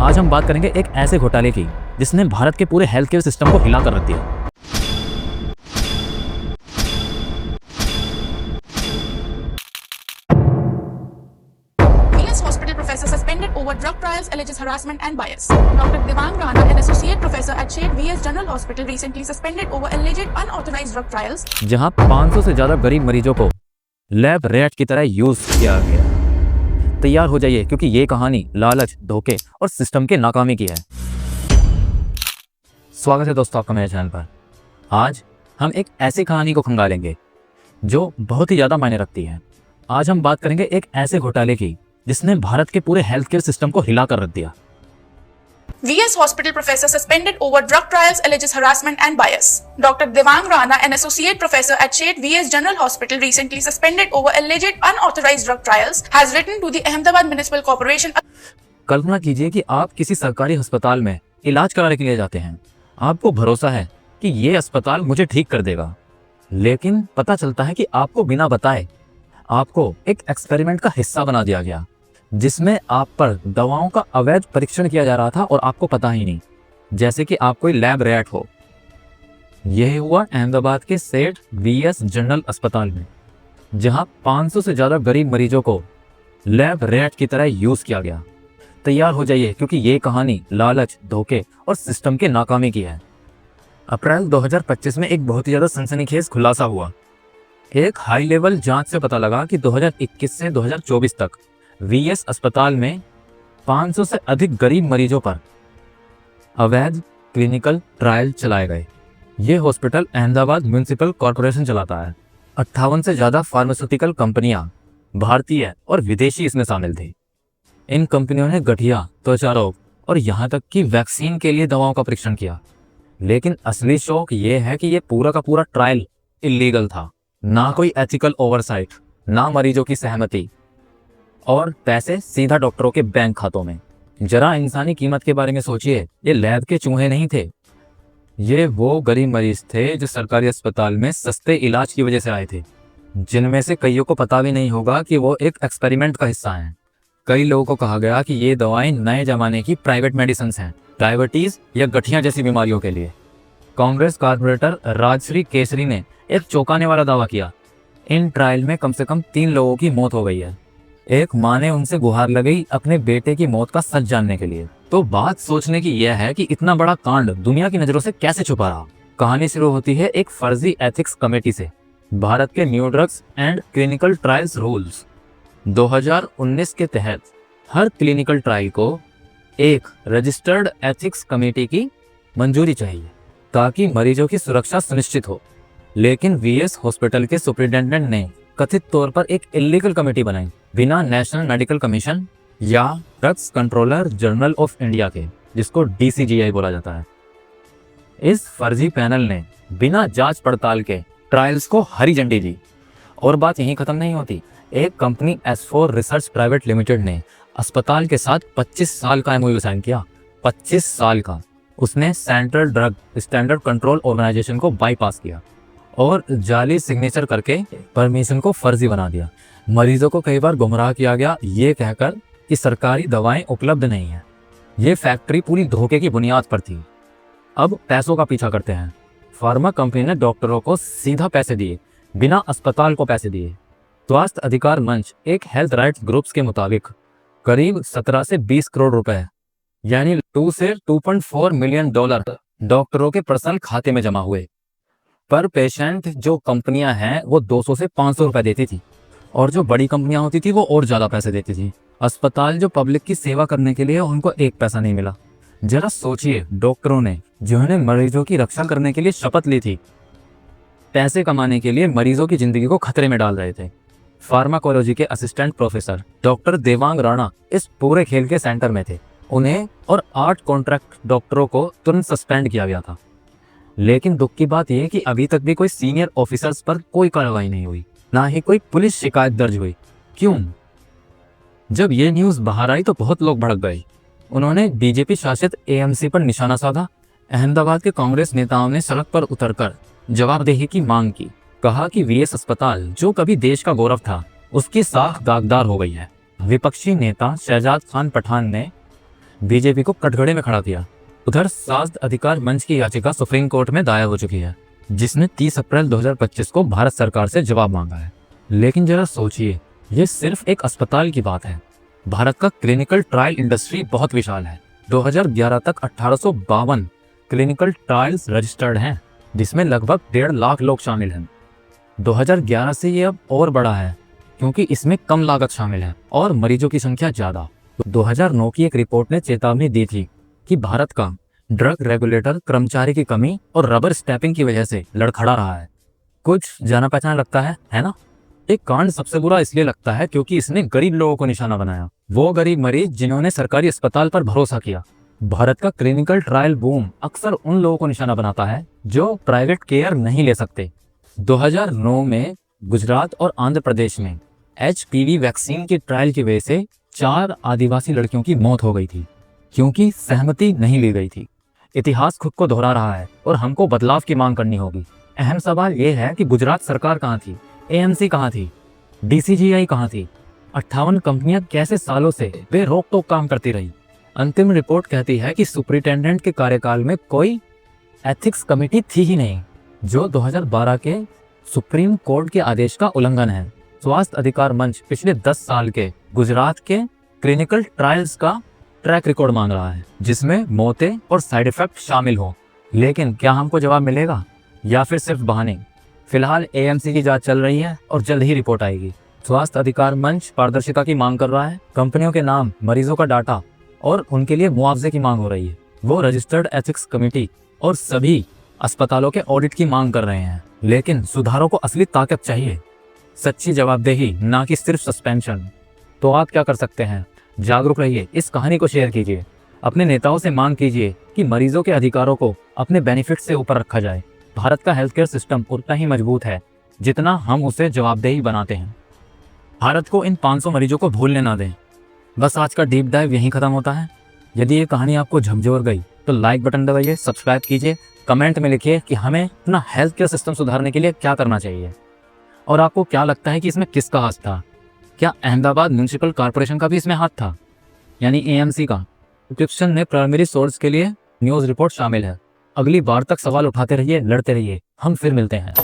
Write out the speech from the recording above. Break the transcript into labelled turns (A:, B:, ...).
A: आज हम बात करेंगे एक ऐसे घोटाले की जिसने भारत के पूरे हेल्थ केयर सिस्टम को हिला कर रख दिया।
B: VS Hospital professor suspended over drug trials alleges harassment and bias. Dr. Devang Rana, an associate professor at Shade VS General Hospital, recently suspended over alleged unauthorized drug trials.
A: जहां 500 से ज्यादा गरीब मरीजों को लैब रैट की तरह use किया गया। तैयार हो जाइए क्योंकि ये कहानी लालच, धोखे और सिस्टम के नाकामी की है। स्वागत है दोस्तों आपका मेरे चैनल पर। आज हम एक ऐसी कहानी को खंगालेंगे जो बहुत ही ज्यादा मायने रखती है। आज हम बात करेंगे एक ऐसे घोटाले की जिसने भारत के पूरे हेल्थ केयर सिस्टम को हिला कर रख दिया।
B: VS Hospital professor suspended over drug trials alleges harassment and bias. Dr. Devang Rana, an associate professor at Shade VS General Hospital, recently suspended over alleged unauthorized drug trials, has written to the Ahmedabad Municipal Corporation.
A: कल्पना कीजिए कि आप किसी सरकारी अस्पताल में इलाज कराने के लिए जाते हैं। आपको भरोसा है कि ये अस्पताल मुझे ठीक कर देगा, लेकिन पता चलता है कि आपको बिना बताए आपको एक एक्सपेरिमेंट का हिस्सा बना दिया गया, जिसमें आप पर दवाओं का अवैध परीक्षण किया जा रहा था और आपको पता ही नहीं, जैसे कि आप कोई लैब रैट हो। यह हुआ अहमदाबाद के सेठ VS जनरल अस्पताल में, जहां 500 से ज्यादा गरीब मरीजों को लैब रैट की तरह यूज किया गया। तैयार हो जाइए क्योंकि ये कहानी लालच, धोखे और सिस्टम के नाकामी की है। अप्रैल 2025 में एक बहुत ही ज्यादा सनसनीखेज खुलासा हुआ। एक हाई लेवल जांच से पता लगा कि 2021 से 2024 तक VS अस्पताल में 500 से अधिक गरीब मरीजों पर अवैध क्लिनिकल ट्रायल चलाए गए। ये हॉस्पिटल अहमदाबाद म्युनिसिपल कॉरपोरेशन चलाता है। 58 से ज्यादा फार्मास्यूटिकल कंपनियां भारतीय और विदेशी इसमें शामिल थी। इन कंपनियों ने गठिया, त्वचा रोग और यहाँ तक कि वैक्सीन के लिए दवाओं का परीक्षण किया। लेकिन असली शौक ये है कि ये पूरा का पूरा ट्रायल इलीगल था। ना कोई एथिकल ओवरसाइट, ना मरीजों की सहमति, और पैसे सीधा डॉक्टरों के बैंक खातों में। जरा इंसानी कीमत के बारे में सोचिए। ये लैब के चूहे नहीं थे, ये वो गरीब मरीज थे जो सरकारी अस्पताल में सस्ते इलाज की वजह से आए थे, जिनमें से कईयों को पता भी नहीं होगा कि वो एक एक्सपेरिमेंट का हिस्सा हैं। कई लोगों को कहा गया कि ये दवाएं नए जमाने की प्राइवेट मेडिसिन हैं, डायबिटीज या गठिया जैसी बीमारियों के लिए। कांग्रेस कारपोरेटर राजश्री केसरी ने एक चौंकाने वाला दावा किया। इन ट्रायल में कम से कम 3 लोगों की मौत हो गई है। एक माँ ने उनसे गुहार लगाई अपने बेटे की मौत का सच जानने के लिए। तो बात सोचने की यह है कि इतना बड़ा कांड दुनिया की नजरों से कैसे छुपा रहा। कहानी शुरू होती है एक फर्जी एथिक्स कमेटी से। भारत के new drugs and clinical trials rules 2019 के तहत हर क्लिनिकल ट्रायल को एक रजिस्टर्ड एथिक्स कमेटी की मंजूरी चाहिए ताकि मरीजों की सुरक्षा सुनिश्चित हो। लेकिन VS हॉस्पिटल के सुपरिटेंडेंट ने कथित तौर पर एक इलीगल कमेटी बनाई, बिना नेशनल मेडिकल कमीशन या drugs controller general of India के, जिसको DCGI बोला जाता है। इस फर्जी पैनल ने बिना जांच पड़ताल के ट्रायल्स को हरी झंडी दी। और बात यहीं खत्म नहीं होती। एक company S4 research private limited ने अस्पताल के साथ 25 साल का MOU साइन किया। 25 साल का। उसने Central Drug Standard Control Organisation को बाईपास किया और जाली सिग्नेचर करके परमिशन को फर्जी बना दिया। मरीजों को कई बार गुमराह किया गया ये कहकर कि सरकारी दवाएं उपलब्ध नहीं है। ये फैक्ट्री पूरी धोखे की बुनियाद पर थी। अब पैसों का पीछा करते हैं। फार्मा कंपनी ने डॉक्टरों को सीधा पैसे दिए, बिना अस्पताल को पैसे दिए। स्वास्थ्य अधिकार मंच एक हेल्थ राइट्स ग्रुप्स के मुताबिक करीब 17 से 20 करोड़ रुपए, यानी 2 से 2.4 मिलियन डॉलर डॉक्टरों के पर्सनल खाते में जमा हुए। पर पेशेंट जो कंपनियां हैं वो 200 से 500 रुपए देती थी, और जो बड़ी कंपनियां होती थी वो और ज्यादा पैसे देती थी। अस्पताल जो पब्लिक की सेवा करने के लिए उनको एक पैसा नहीं मिला। जरा सोचिए, डॉक्टरों ने जिन्होंने मरीजों की रक्षा करने के लिए शपथ ली थी, पैसे कमाने के लिए मरीजों की जिंदगी को खतरे में डाल रहे थे। फार्माकोलॉजी के assistant professor doctor Devang Rana इस पूरे खेल के सेंटर में थे। उन्हें और 8 कॉन्ट्रैक्ट डॉक्टरों को तुरंत सस्पेंड किया गया था। लेकिन दुख की बात यह कि अभी तक भी कोई सीनियर ऑफिसर्स पर कोई कार्रवाई नहीं हुई, ना ही कोई पुलिस शिकायत दर्ज हुई। क्यों? जब ये न्यूज़ बाहर आई तो बहुत लोग भड़क गए। उन्होंने बीजेपी शासित AMC पर निशाना साधा। अहमदाबाद के कांग्रेस नेताओं ने सड़क पर उतरकर जवाबदेही की मांग की। कहा कि VS अस्पताल जो कभी देश का गौरव था, उसकी साख दागदार हो गई है। विपक्षी नेता शहजाद खान पठान ने बीजेपी को कटघरे में खड़ा किया। उधर स्वास्थ्य अधिकार मंच की याचिका सुप्रीम कोर्ट में दायर हो चुकी है, जिसने 30 अप्रैल 2025 को भारत सरकार से जवाब मांगा है। लेकिन जरा सोचिए, ये सिर्फ एक अस्पताल की बात है। भारत का क्लिनिकल ट्रायल इंडस्ट्री बहुत विशाल है। 2011 तक 1852 क्लिनिकल ट्रायल्स रजिस्टर्ड हैं, जिसमें लगभग 1.5 लाख लोग शामिल हैं। 2011 से ये अब और बड़ा है, क्योंकि इसमें कम लागत शामिल है और मरीजों की संख्या ज्यादा। 2009 की एक रिपोर्ट ने चेतावनी दी थी कि भारत का ड्रग रेगुलेटर कर्मचारी की कमी और रबर स्टैंपिंग की वजह से लड़खड़ा रहा है। कुछ जाना पहचाना लगता है ना? एक कांड सबसे बुरा इसलिए लगता है क्योंकि इसने गरीब लोगों को निशाना बनाया, वो गरीब मरीज जिन्होंने सरकारी अस्पताल पर भरोसा किया। भारत का क्लिनिकल ट्रायल बूम अक्सर उन लोगों को निशाना बनाता है जो प्राइवेट केयर नहीं ले सकते। 2009 में गुजरात और आंध्र प्रदेश में HPV वैक्सीन की ट्रायल की वजह से 4 आदिवासी लड़कियों की मौत हो गई थी, क्योंकि सहमति नहीं ली गई थी। इतिहास खुद को दोहरा रहा है और हमको बदलाव की मांग करनी होगी। अहम सवाल यह है कि गुजरात सरकार कहाँ थी, AMC कहाँ थी, DCGI कहाँ थी? 58 कंपनियां कैसे सालों से बेरोक टोक काम करती रही? अंतिम रिपोर्ट कहती है कि सुपरिटेंडेंट के कार्यकाल में कोई एथिक्स कमेटी थी ही नहीं, जो 2012 के सुप्रीम कोर्ट के आदेश का उल्लंघन है। स्वास्थ्य अधिकार मंच पिछले 10 साल के गुजरात के क्लिनिकल ट्रायल्स का ट्रैक रिकॉर्ड मांग रहा है, जिसमें मौतें और साइड इफेक्ट शामिल हो। लेकिन क्या हमको जवाब मिलेगा या फिर सिर्फ बहाने? फिलहाल AMC की जांच चल रही है और जल्द ही रिपोर्ट आएगी। स्वास्थ्य अधिकार मंच पारदर्शिता की मांग कर रहा है। कंपनियों के नाम, मरीजों का डाटा और उनके लिए मुआवजे की मांग हो रही है। वो रजिस्टर्ड एथिक्स कमेटी और सभी अस्पतालों के ऑडिट की मांग कर रहे हैं। लेकिन सुधारों को असली ताकत चाहिए, सच्ची जवाबदेही, ना कि सिर्फ सस्पेंशन। तो आप क्या कर सकते हैं? जागरूक रहिए, इस कहानी को शेयर कीजिए, अपने नेताओं से मांग कीजिए कि मरीजों के अधिकारों को अपने बेनिफिट से ऊपर रखा जाए। भारत का हेल्थ केयर सिस्टम उतना ही मजबूत है जितना हम उसे जवाबदेही बनाते हैं। भारत को इन 500 मरीजों को भूलने ना दें। बस आज का डीप डाइव यहीं खत्म होता है। यदि ये कहानी आपको झकझोर गई तो लाइक बटन दबाइए, सब्सक्राइब कीजिए, कमेंट में लिखिए कि हमें अपना हेल्थ केयर सिस्टम सुधारने के लिए क्या करना चाहिए और आपको क्या लगता है कि इसमें किसका हाथ था? क्या अहमदाबाद म्युनिसिपल कॉर्पोरेशन का भी इसमें हाथ था, यानी AMC का? डिस्क्रिप्शन में प्राइमरी सोर्स के लिए न्यूज़ रिपोर्ट शामिल है। अगली बार तक सवाल उठाते रहिए, लड़ते रहिए। हम फिर मिलते हैं।